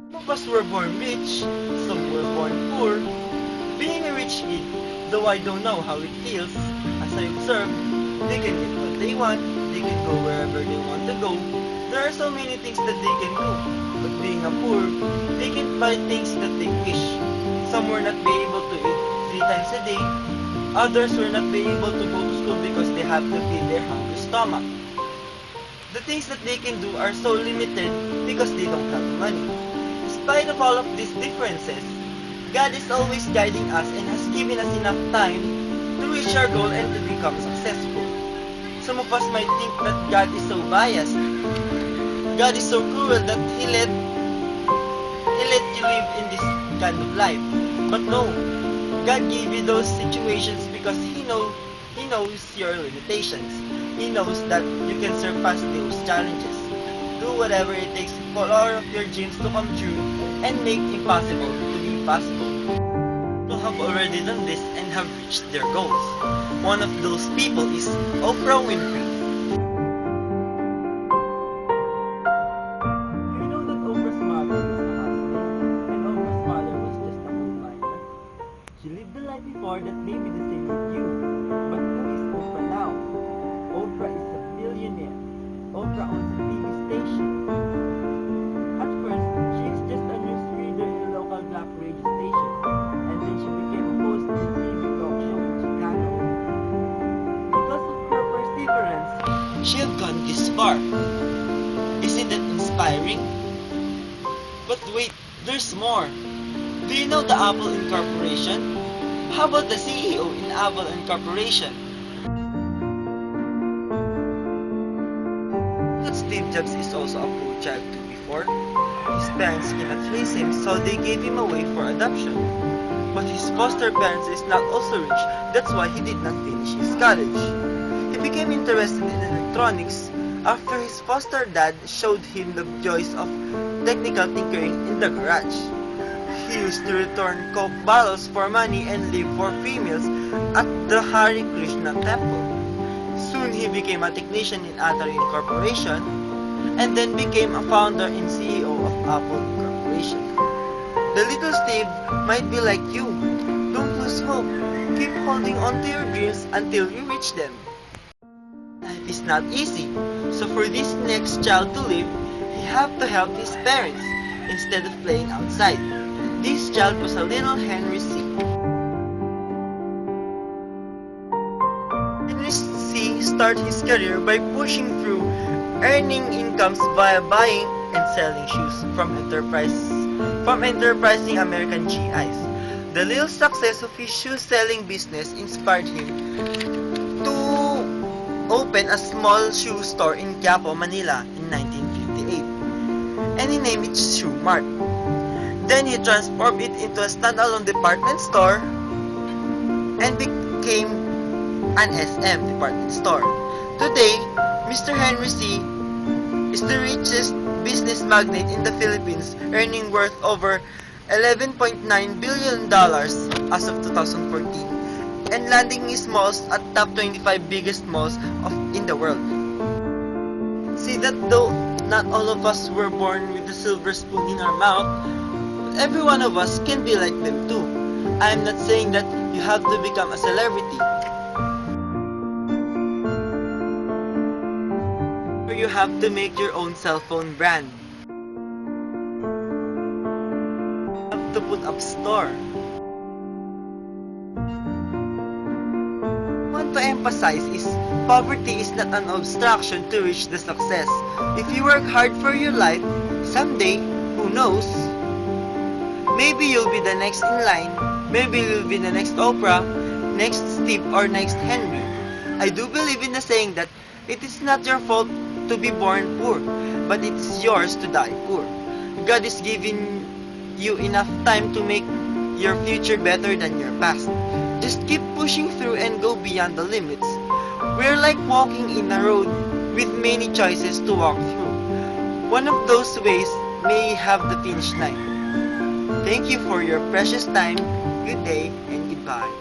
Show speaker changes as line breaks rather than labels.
Some of us were born rich, some were born poor. Being a rich kid, though I don't know how it feels, as I observe, they can get what they want, they can go wherever they want to go. There are so many things that they can do, but being a poor, they can buy things that they wish. Some will not be able to eat 3 times a day, others will not be able to go to school because they have to feed their hungry stomach. The things that they can do are so limited because they don't have money. In spite of all of these differences, God is always guiding us and has given us enough time to reach our goal and to become successful. Some of us might think that God is so biased. God is so cruel that He let you live in this kind of life. But no, God gave you those situations because He knows your limitations. He knows that you can surpass those challenges. Do whatever it takes for all of your dreams to come true and make impossible to be possible. People have already done this and have reached their goals. One of those people is Oprah Winfrey. You know that Oprah's mother was a housemate and Oprah's father was just a coal miner. She lived the life before that may be the same as you. But who is Oprah now? Oprah is a billionaire. Oprah owns a TV station. At first, she is just a newsreader in a local black radio station, and then she became a host in a TV talk show in Chicago. Because of her perseverance, she has gone this far. Isn't that inspiring? But wait, there's more. Do you know the Apple Incorporation? How about the CEO in Apple Incorporation? That Steve Jobs is also a poor child too before. His parents cannot raise him, so they gave him away for adoption. But his foster parents is not also rich, that's why he did not finish his college. He became interested in electronics after his foster dad showed him the joys of technical tinkering in the garage. He used to return Coke bottles for money and live for free meals at the Hare Krishna temple. Soon he became a technician in Atari Incorporation and then became a founder and CEO of Apple Incorporation. The little Steve might be like you. Don't lose hope. Keep holding on to your dreams until you reach them. Life is not easy, so for this next child to live, he have to help his parents instead of playing outside. This child was a little Henry C. Henry C started his career by pushing through, earning incomes via buying and selling shoes from enterprising American GIs. The little success of his shoe selling business inspired him to open a small shoe store in Quiapo, Manila in 1958, and he named it Shoe Mart. Then he transformed it into a standalone department store and became an SM department store. Today, Mr. Henry C. is the richest business magnate in the Philippines, earning worth over $11.9 billion as of 2014 and landing his malls at top 25 biggest malls in the world. See that though not all of us were born with a silver spoon in our mouth, every one of us can be like them too. I am not saying that you have to become a celebrity. Or you have to make your own cell phone brand. You have to put up store. What I want to emphasize is poverty is not an obstruction to reach the success. If you work hard for your life, someday, who knows, maybe you'll be the next in line. Maybe you'll be the next Oprah, next Steve, or next Henry. I do believe in the saying that it is not your fault to be born poor, but it is yours to die poor. God is giving you enough time to make your future better than your past. Just keep pushing through and go beyond the limits. We're like walking in a road with many choices to walk through. One of those ways may have the finish line. Thank you for your precious time. Good day and goodbye.